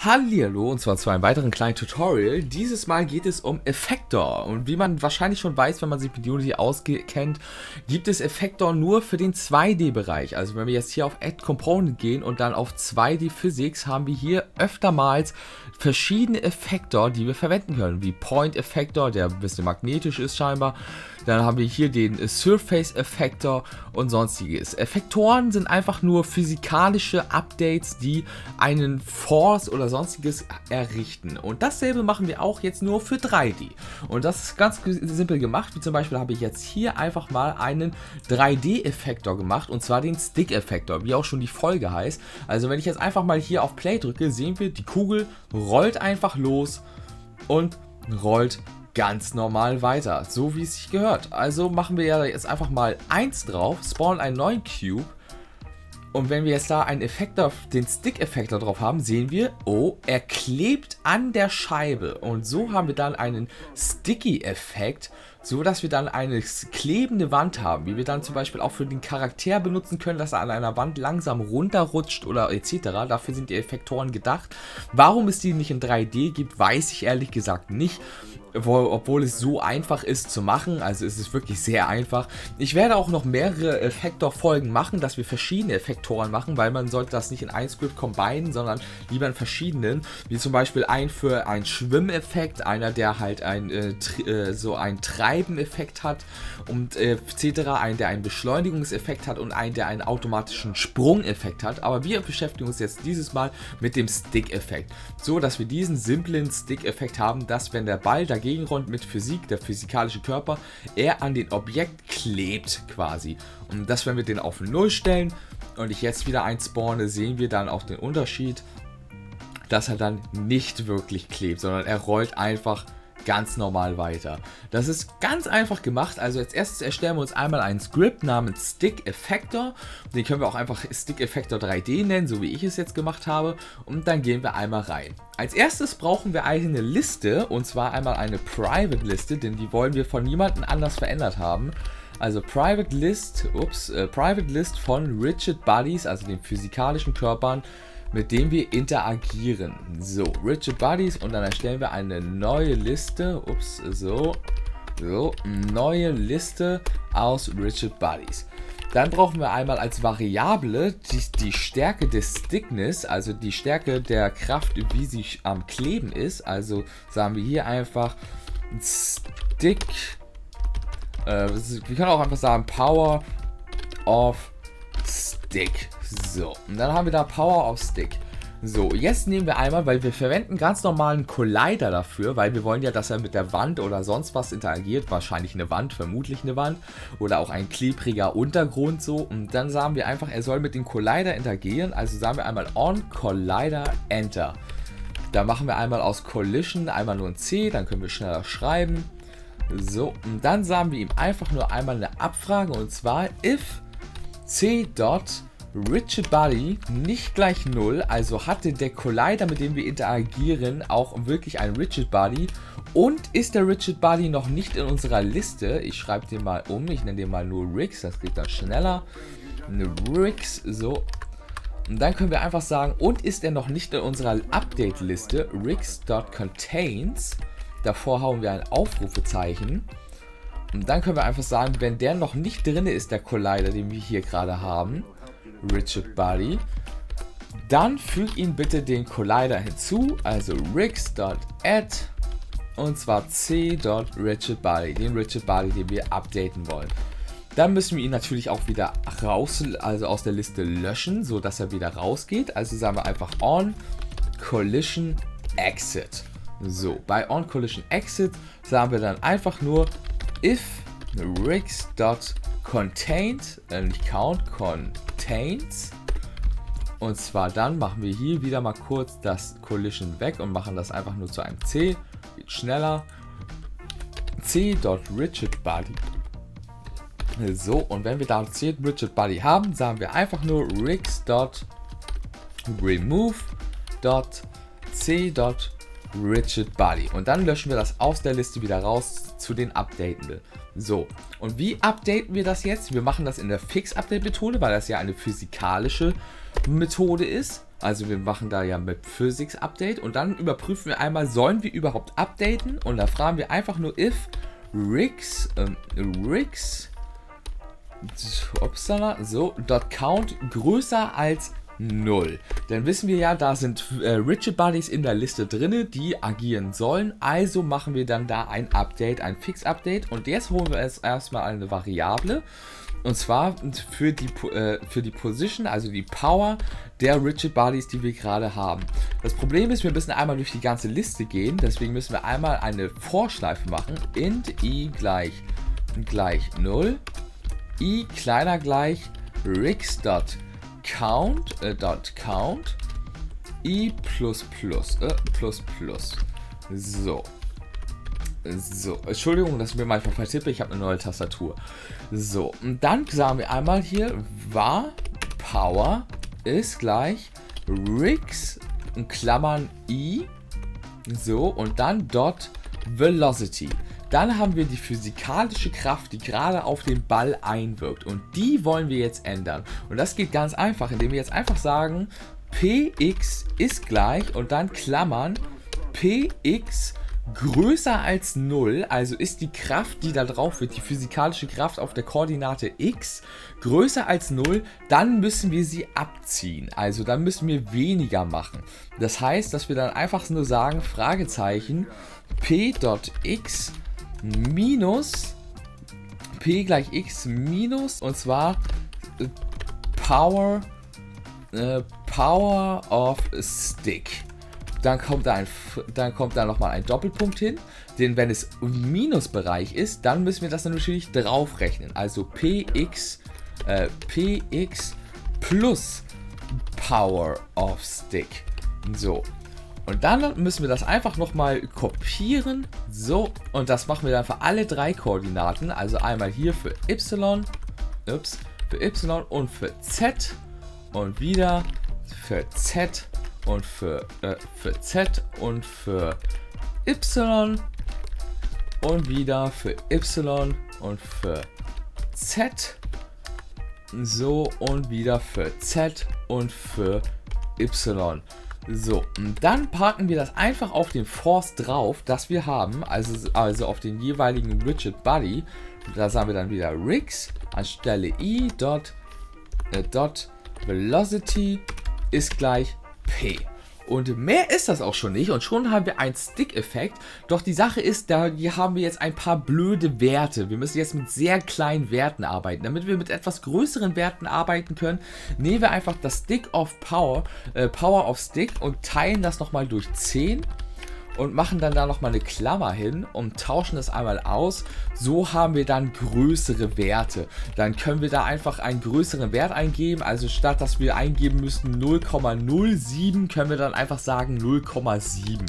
Hallihallo, und zwar zu einem weiteren kleinen Tutorial. Dieses Mal geht es um Effektor. Und wie man wahrscheinlich schon weiß, wenn man sich mit Unity auskennt, gibt es Effektor nur für den 2D-Bereich. Also wenn wir jetzt hier auf Add Component gehen und dann auf 2D Physics, haben wir hier öftermals verschiedene Effektor, die wir verwenden können. Wie Point Effektor, der ein bisschen magnetisch ist scheinbar. Dann haben wir hier den Surface Effektor und sonstiges. Effektoren sind einfach nur physikalische Updates, die einen Force oder sonstiges errichten. Und dasselbe machen wir auch jetzt nur für 3D. Und das ist ganz simpel gemacht. Wie zum Beispiel habe ich jetzt hier einfach mal einen 3D-Effektor gemacht. Und zwar den Stick-Effektor, wie auch schon die Folge heißt. Also wenn ich jetzt einfach mal hier auf Play drücke, sehen wir, die Kugel rollt einfach los und rollt ganz normal weiter, so wie es sich gehört. Also machen wir ja jetzt einfach mal 1 drauf, spawnen einen neuen Cube und wenn wir jetzt da einen Effektor, den Stick-Effektor drauf haben, sehen wir, oh, er klebt an der Scheibe und so haben wir dann einen Sticky-Effekt, so dass wir dann eine klebende Wand haben, wie wir dann zum Beispiel auch für den Charakter benutzen können, dass er an einer Wand langsam runterrutscht oder etc. Dafür sind die Effektoren gedacht. Warum es die nicht in 3D gibt, weiß ich ehrlich gesagt nicht. Obwohl es so einfach ist zu machen, also es ist wirklich sehr einfach. Ich werde auch noch mehrere Effektor-Folgen machen, dass wir verschiedene Effektoren machen, weil man sollte das nicht in ein Script combinen, sondern lieber in verschiedenen, wie zum Beispiel ein für einen Schwimmeffekt, einer der halt so einen Treiben-Effekt hat und etc., einen der einen Beschleunigungseffekt hat und einen der einen automatischen Sprung-Effekt hat, aber wir beschäftigen uns jetzt dieses Mal mit dem Stick-Effekt, so dass wir diesen simplen Stick-Effekt haben, dass wenn der Ball dagegen rollt mit Physik, der physikalische Körper, er an den Objekt klebt quasi. Und das, wenn wir den auf 0 stellen und ich jetzt wieder einspawne, sehen wir dann auch den Unterschied, dass er dann nicht wirklich klebt, sondern er rollt einfach ganz normal weiter. Das ist ganz einfach gemacht. Also als erstes erstellen wir uns einmal ein Script namens Stick Effektor. Den können wir auch einfach Stick Effektor 3D nennen, so wie ich es jetzt gemacht habe. Und dann gehen wir einmal rein. Als erstes brauchen wir eine Liste, und zwar einmal eine Private Liste, denn die wollen wir von niemandem anders verändert haben. Also Private List von Rigid Bodies, also den physikalischen Körpern, mit dem wir interagieren. So, Rigid Bodies, und dann erstellen wir eine neue Liste, neue Liste aus Rigid Bodies. Dann brauchen wir einmal als Variable die Stärke des Stickness, also die Stärke der Kraft, wie sie am Kleben ist. Also sagen wir hier einfach Stick, wir können auch einfach sagen Power of Stick. So, und dann haben wir da Power of Stick. So, jetzt nehmen wir einmal, weil wir verwenden ganz normalen Collider dafür, weil wir wollen ja, dass er mit der Wand oder sonst was interagiert, wahrscheinlich eine Wand, vermutlich eine Wand oder auch ein klebriger Untergrund so, und dann sagen wir einfach, er soll mit dem Collider interagieren, also sagen wir einmal on Collider Enter. Da machen wir einmal aus Collision einmal nur ein C, dann können wir schneller schreiben. So, und dann sagen wir ihm einfach nur einmal eine Abfrage, und zwar if c.Rigid Body nicht gleich 0, also hatte der Collider, mit dem wir interagieren, auch wirklich ein Rigid Body, und ist der Rigid Body noch nicht in unserer Liste, ich schreibe den mal um, ich nenne den mal nur Rigs, das geht dann schneller, Rigs, so, und dann können wir einfach sagen, und ist er noch nicht in unserer Update-Liste, Rigs.Contains, davor hauen wir ein Aufrufezeichen. Und dann können wir einfach sagen, wenn der noch nicht drin ist, der Collider, den wir hier gerade haben, Rigid Body, dann füg ihn bitte den Collider hinzu, also rigs.add, und zwar c.Rigid Body, den Rigid Body, den wir updaten wollen. Dann müssen wir ihn natürlich auch wieder raus, also aus der Liste löschen, so dass er wieder rausgeht. Also sagen wir einfach on collision exit. So, bei on collision exit sagen wir dann einfach nur if rigs.contains, nicht count, contains, und zwar dann machen wir hier wieder mal kurz das Collision weg und machen das einfach nur zu einem C, geht schneller, c.Rigid Body. So, und wenn wir da c.Rigid Body haben, sagen wir einfach nur rigs.remove.c.Rigid Body, und dann löschen wir das aus der Liste wieder raus zu den Updaten. So, und wie updaten wir das jetzt? Wir machen das in der Fix-Update-Methode, weil das ja eine physikalische Methode ist. Also wir machen da ja mit Physics Update und dann überprüfen wir einmal, sollen wir überhaupt updaten? Und da fragen wir einfach nur if rigs .count größer als 0. Dann wissen wir ja, da sind Rigid Bodies in der Liste drin, die agieren sollen. Also machen wir dann da ein Update, ein Fix-Update. Und jetzt holen wir erstmal eine Variable. Und zwar für die Position, also die Power der Rigid Bodies, die wir gerade haben. Das Problem ist, wir müssen einmal durch die ganze Liste gehen. Deswegen müssen wir einmal eine Vorschleife machen. Int i gleich 0. I kleiner gleich rigs.count i plus. So, Entschuldigung, dass ich mir manchmal vertippe, ich habe eine neue Tastatur. So, und dann sagen wir einmal hier, var power ist gleich rigs in Klammern i, so, und dann dot velocity. Dann haben wir die physikalische Kraft, die gerade auf den Ball einwirkt. Und die wollen wir jetzt ändern. Und das geht ganz einfach, indem wir jetzt einfach sagen, px ist gleich und dann Klammern px größer als 0, also ist die Kraft, die da drauf wird, die physikalische Kraft auf der Koordinate x, größer als 0, dann müssen wir sie abziehen. Also dann müssen wir weniger machen. Das heißt, dass wir dann einfach nur sagen, Fragezeichen, p.x minus, p gleich x minus, und zwar Power of Stick. Dann kommt da nochmal ein Doppelpunkt hin, denn wenn es im Minusbereich ist, dann müssen wir das natürlich draufrechnen. Also px plus Power of Stick. So. Und dann müssen wir das einfach nochmal kopieren. So. Und das machen wir dann für alle drei Koordinaten. Also einmal hier für y, für y und für z. Und wieder für z. Und für z und für y und wieder für y und für z, so, und wieder für z und für y. So, und dann packen wir das einfach auf den Force drauf, das wir haben, also auf den jeweiligen Rigid Body. Da sagen wir dann wieder rigs anstelle i dot velocity ist gleich P. Und mehr ist das auch schon nicht. Und schon haben wir einen Stick-Effekt. Doch die Sache ist, hier haben wir jetzt ein paar blöde Werte. Wir müssen jetzt mit sehr kleinen Werten arbeiten. Damit wir mit etwas größeren Werten arbeiten können, nehmen wir einfach das Stick of Power, Power of Stick, und teilen das nochmal durch 10. Und machen dann da nochmal eine Klammer hin und tauschen das einmal aus. So haben wir dann größere Werte. Dann können wir da einfach einen größeren Wert eingeben. Also statt dass wir eingeben müssten 0,07, können wir dann einfach sagen 0,7.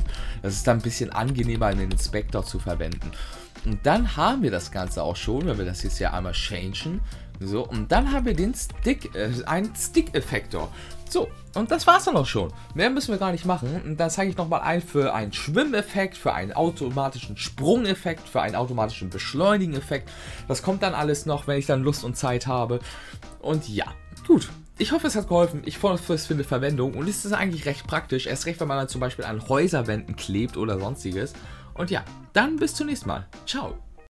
Das ist dann ein bisschen angenehmer, einen Inspektor zu verwenden. Und dann haben wir das Ganze auch schon, wenn wir das jetzt hier einmal changen. So, und dann haben wir den einen Stick-Effektor. So, und das war's dann auch schon. Mehr müssen wir gar nicht machen. Und dann zeige ich nochmal ein für einen Schwimmeffekt, für einen automatischen Sprungeffekt, für einen automatischen Beschleunigen-Effekt. Das kommt dann alles noch, wenn ich dann Lust und Zeit habe. Und ja, gut. Ich hoffe, es hat geholfen. Ich hoffe, es findet Verwendung. Und es ist eigentlich recht praktisch. Erst recht, wenn man dann zum Beispiel an Häuserwänden klebt oder sonstiges. Und ja, dann bis zum nächsten Mal. Ciao.